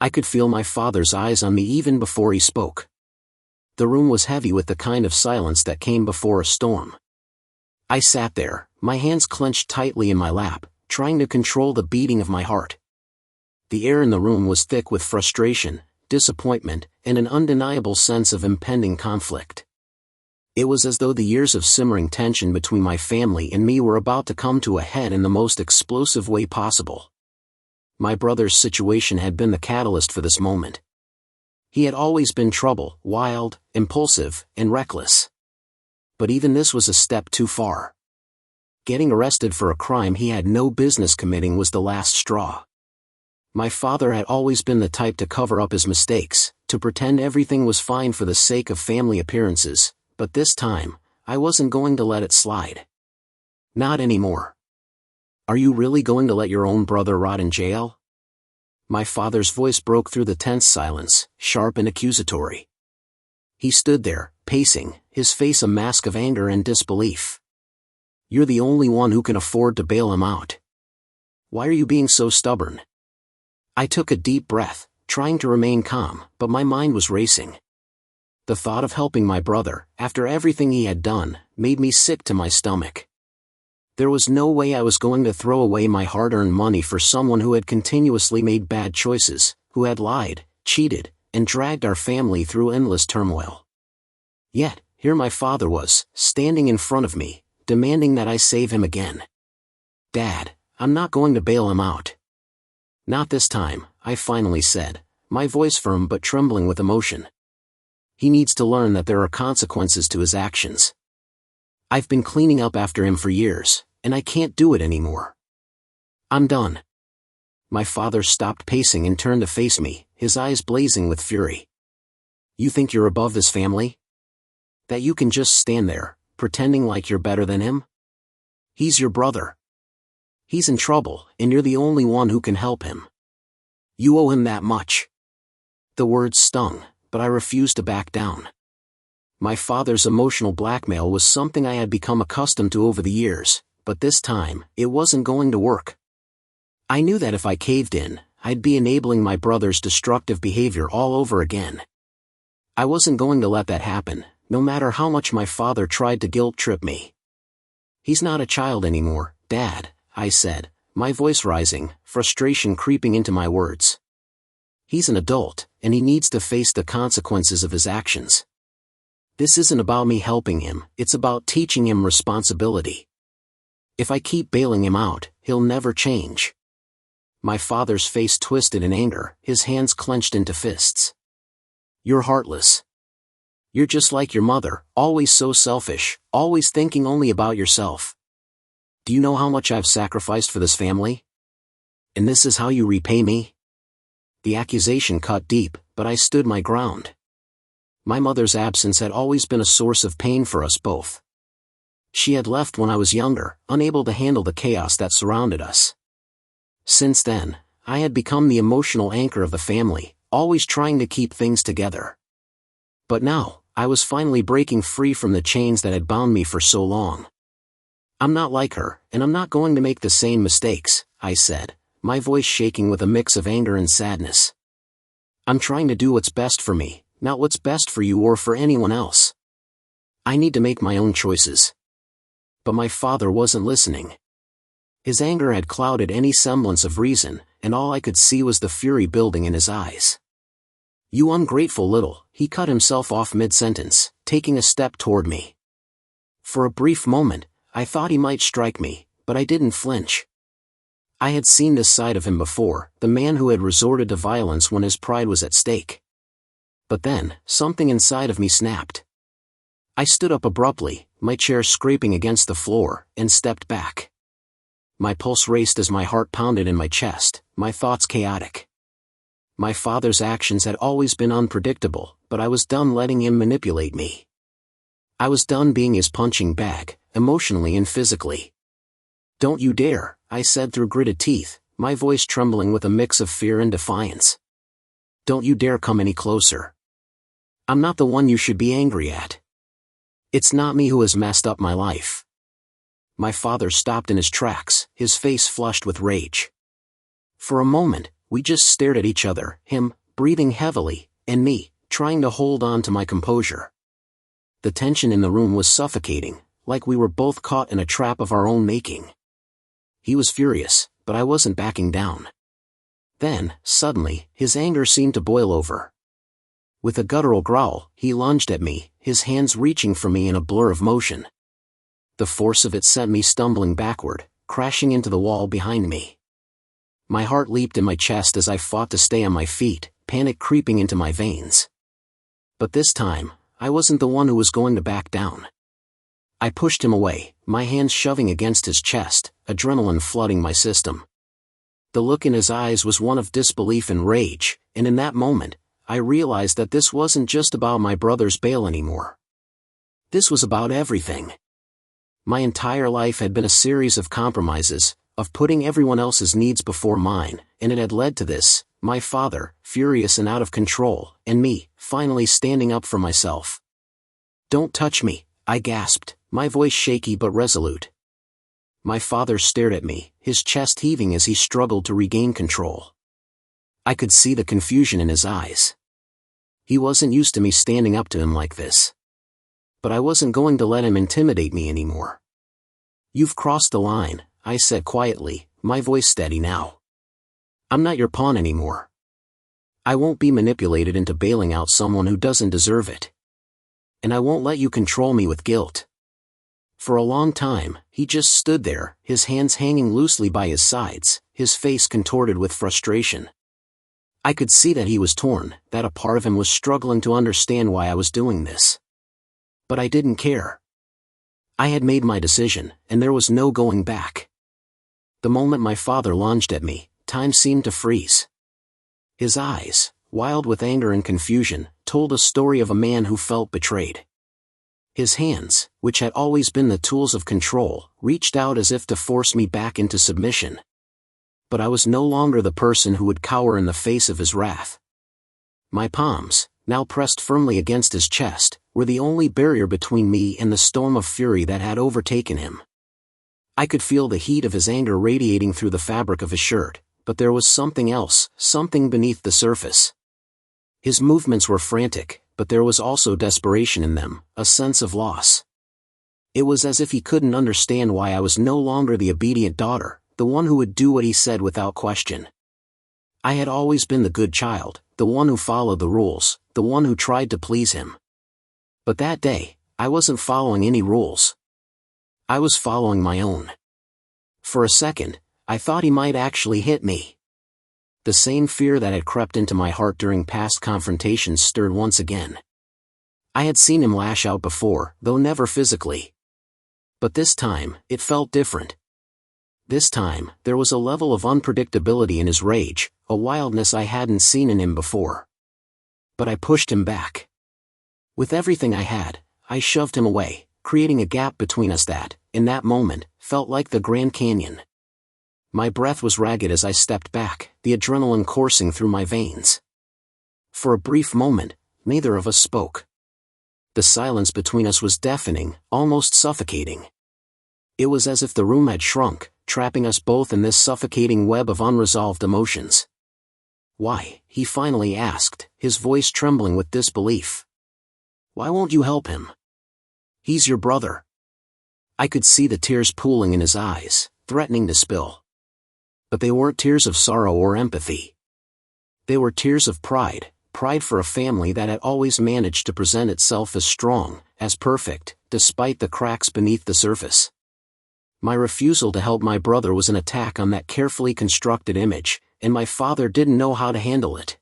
I could feel my father's eyes on me even before he spoke. The room was heavy with the kind of silence that came before a storm. I sat there, my hands clenched tightly in my lap, trying to control the beating of my heart. The air in the room was thick with frustration, disappointment, and an undeniable sense of impending conflict. It was as though the years of simmering tension between my family and me were about to come to a head in the most explosive way possible. My brother's situation had been the catalyst for this moment. He had always been trouble, wild, impulsive, and reckless. But even this was a step too far. Getting arrested for a crime he had no business committing was the last straw. My father had always been the type to cover up his mistakes, to pretend everything was fine for the sake of family appearances, but this time, I wasn't going to let it slide. Not anymore. Are you really going to let your own brother rot in jail? My father's voice broke through the tense silence, sharp and accusatory. He stood there, pacing, his face a mask of anger and disbelief. You're the only one who can afford to bail him out. Why are you being so stubborn? I took a deep breath, trying to remain calm, but my mind was racing. The thought of helping my brother, after everything he had done, made me sick to my stomach. There was no way I was going to throw away my hard-earned money for someone who had continuously made bad choices, who had lied, cheated, and dragged our family through endless turmoil. Yet, here my father was, standing in front of me, demanding that I save him again. Dad, I'm not going to bail him out. Not this time, I finally said, my voice firm but trembling with emotion. He needs to learn that there are consequences to his actions. I've been cleaning up after him for years, and I can't do it anymore. I'm done. My father stopped pacing and turned to face me, his eyes blazing with fury. You think you're above this family? That you can just stand there, pretending like you're better than him? He's your brother. He's in trouble, and you're the only one who can help him. You owe him that much. The words stung, but I refused to back down. My father's emotional blackmail was something I had become accustomed to over the years, but this time, it wasn't going to work. I knew that if I caved in, I'd be enabling my brother's destructive behavior all over again. I wasn't going to let that happen, no matter how much my father tried to guilt-trip me. He's not a child anymore, Dad, I said, my voice rising, frustration creeping into my words. He's an adult, and he needs to face the consequences of his actions. This isn't about me helping him, it's about teaching him responsibility. If I keep bailing him out, he'll never change. My father's face twisted in anger, his hands clenched into fists. You're heartless. You're just like your mother, always so selfish, always thinking only about yourself. Do you know how much I've sacrificed for this family? And this is how you repay me? The accusation cut deep, but I stood my ground. My mother's absence had always been a source of pain for us both. She had left when I was younger, unable to handle the chaos that surrounded us. Since then, I had become the emotional anchor of the family, always trying to keep things together. But now, I was finally breaking free from the chains that had bound me for so long. I'm not like her, and I'm not going to make the same mistakes, I said, my voice shaking with a mix of anger and sadness. I'm trying to do what's best for me, not what's best for you or for anyone else. I need to make my own choices. But my father wasn't listening. His anger had clouded any semblance of reason, and all I could see was the fury building in his eyes. You ungrateful little, he cut himself off mid-sentence, taking a step toward me. For a brief moment, I thought he might strike me, but I didn't flinch. I had seen this side of him before, the man who had resorted to violence when his pride was at stake. But then, something inside of me snapped. I stood up abruptly, my chair scraping against the floor, and stepped back. My pulse raced as my heart pounded in my chest, my thoughts chaotic. My father's actions had always been unpredictable, but I was done letting him manipulate me. I was done being his punching bag, emotionally and physically. Don't you dare, I said through gritted teeth, my voice trembling with a mix of fear and defiance. Don't you dare come any closer. I'm not the one you should be angry at. It's not me who has messed up my life. My father stopped in his tracks, his face flushed with rage. For a moment, We just stared at each other, him, breathing heavily, and me, trying to hold on to my composure. The tension in the room was suffocating, like we were both caught in a trap of our own making. He was furious, but I wasn't backing down. Then, suddenly, his anger seemed to boil over. With a guttural growl, he lunged at me, his hands reaching for me in a blur of motion. The force of it sent me stumbling backward, crashing into the wall behind me. My heart leaped in my chest as I fought to stay on my feet, panic creeping into my veins. But this time, I wasn't the one who was going to back down. I pushed him away, my hands shoving against his chest, adrenaline flooding my system. The look in his eyes was one of disbelief and rage, and in that moment, I realized that this wasn't just about my brother's bail anymore. This was about everything. My entire life had been a series of compromises, of putting everyone else's needs before mine, and it had led to this, my father, furious and out of control, and me, finally standing up for myself. "Don't touch me," I gasped, my voice shaky but resolute. My father stared at me, his chest heaving as he struggled to regain control. I could see the confusion in his eyes. He wasn't used to me standing up to him like this. But I wasn't going to let him intimidate me anymore. "You've crossed the line," I said quietly, my voice steady now. "I'm not your pawn anymore. I won't be manipulated into bailing out someone who doesn't deserve it. And I won't let you control me with guilt." For a long time, he just stood there, his hands hanging loosely by his sides, his face contorted with frustration. I could see that he was torn, that a part of him was struggling to understand why I was doing this. But I didn't care. I had made my decision, and there was no going back. The moment my father lunged at me, time seemed to freeze. His eyes, wild with anger and confusion, told a story of a man who felt betrayed. His hands, which had always been the tools of control, reached out as if to force me back into submission. But I was no longer the person who would cower in the face of his wrath. My palms, now pressed firmly against his chest, were the only barrier between me and the storm of fury that had overtaken him. I could feel the heat of his anger radiating through the fabric of his shirt, but there was something else, something beneath the surface. His movements were frantic, but there was also desperation in them, a sense of loss. It was as if he couldn't understand why I was no longer the obedient daughter, the one who would do what he said without question. I had always been the good child, the one who followed the rules, the one who tried to please him. But that day, I wasn't following any rules. I was following my own. For a second, I thought he might actually hit me. The same fear that had crept into my heart during past confrontations stirred once again. I had seen him lash out before, though never physically. But this time, it felt different. This time, there was a level of unpredictability in his rage, a wildness I hadn't seen in him before. But I pushed him back. With everything I had, I shoved him away, creating a gap between us that, in that moment, felt like the Grand Canyon. My breath was ragged as I stepped back, the adrenaline coursing through my veins. For a brief moment, neither of us spoke. The silence between us was deafening, almost suffocating. It was as if the room had shrunk, trapping us both in this suffocating web of unresolved emotions. "Why?" he finally asked, his voice trembling with disbelief. "Why won't you help him? He's your brother." I could see the tears pooling in his eyes, threatening to spill. But they weren't tears of sorrow or empathy. They were tears of pride, pride for a family that had always managed to present itself as strong, as perfect, despite the cracks beneath the surface. My refusal to help my brother was an attack on that carefully constructed image, and my father didn't know how to handle it.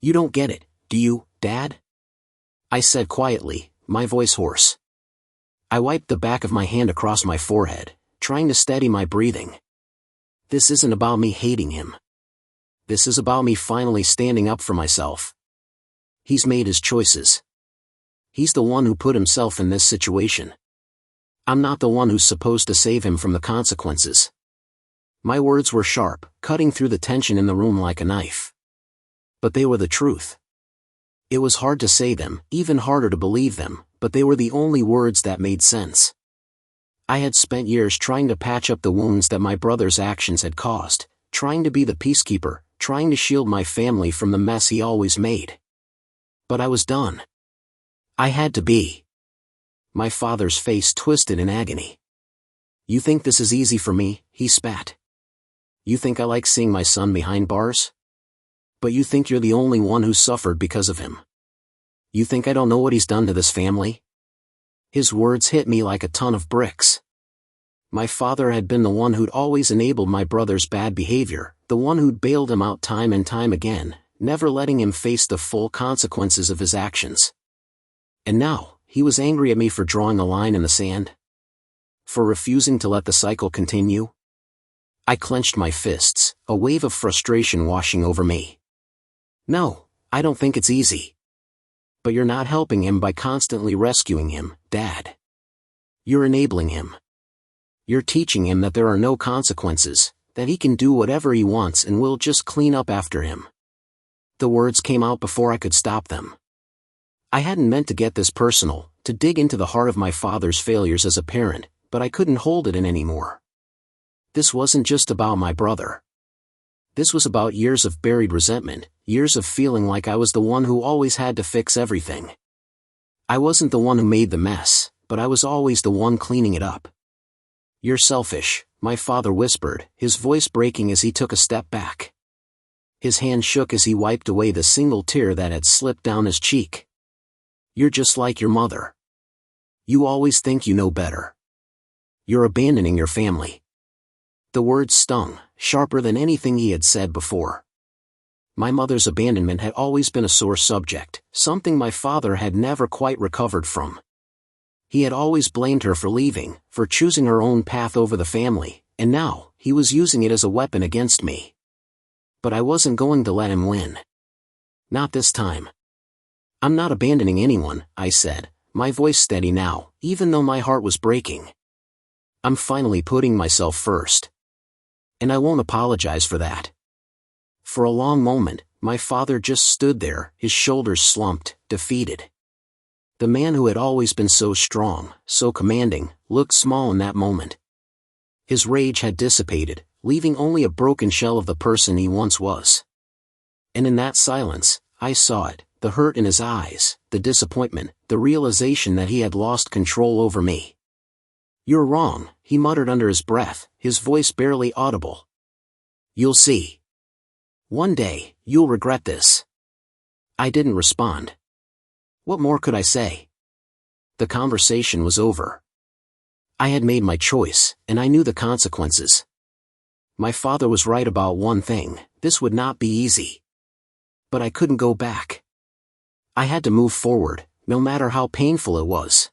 "You don't get it, do you, Dad?" I said quietly, my voice hoarse. I wiped the back of my hand across my forehead, trying to steady my breathing. "This isn't about me hating him. This is about me finally standing up for myself. He's made his choices. He's the one who put himself in this situation. I'm not the one who's supposed to save him from the consequences." My words were sharp, cutting through the tension in the room like a knife. But they were the truth. It was hard to say them, even harder to believe them, but they were the only words that made sense. I had spent years trying to patch up the wounds that my brother's actions had caused, trying to be the peacekeeper, trying to shield my family from the mess he always made. But I was done. I had to be. My father's face twisted in agony. "You think this is easy for me?" he spat. "You think I like seeing my son behind bars? But you think you're the only one who suffered because of him. You think I don't know what he's done to this family?" His words hit me like a ton of bricks. My father had been the one who'd always enabled my brother's bad behavior, the one who'd bailed him out time and time again, never letting him face the full consequences of his actions. And now, he was angry at me for drawing a line in the sand? For refusing to let the cycle continue? I clenched my fists, a wave of frustration washing over me. "No, I don't think it's easy. But you're not helping him by constantly rescuing him, Dad. You're enabling him. You're teaching him that there are no consequences, that he can do whatever he wants and we'll just clean up after him." The words came out before I could stop them. I hadn't meant to get this personal, to dig into the heart of my father's failures as a parent, but I couldn't hold it in anymore. This wasn't just about my brother. This was about years of buried resentment, years of feeling like I was the one who always had to fix everything. I wasn't the one who made the mess, but I was always the one cleaning it up. "You're selfish," my father whispered, his voice breaking as he took a step back. His hand shook as he wiped away the single tear that had slipped down his cheek. "You're just like your mother. You always think you know better. You're abandoning your family." The words stung, sharper than anything he had said before. My mother's abandonment had always been a sore subject, something my father had never quite recovered from. He had always blamed her for leaving, for choosing her own path over the family, and now, he was using it as a weapon against me. But I wasn't going to let him win. Not this time. "I'm not abandoning anyone," I said, my voice steady now, even though my heart was breaking. "I'm finally putting myself first. And I won't apologize for that." For a long moment, my father just stood there, his shoulders slumped, defeated. The man who had always been so strong, so commanding, looked small in that moment. His rage had dissipated, leaving only a broken shell of the person he once was. And in that silence, I saw it, the hurt in his eyes, the disappointment, the realization that he had lost control over me. "You're wrong," he muttered under his breath, his voice barely audible. "You'll see. One day, you'll regret this." I didn't respond. What more could I say? The conversation was over. I had made my choice, and I knew the consequences. My father was right about one thing: this would not be easy. But I couldn't go back. I had to move forward, no matter how painful it was.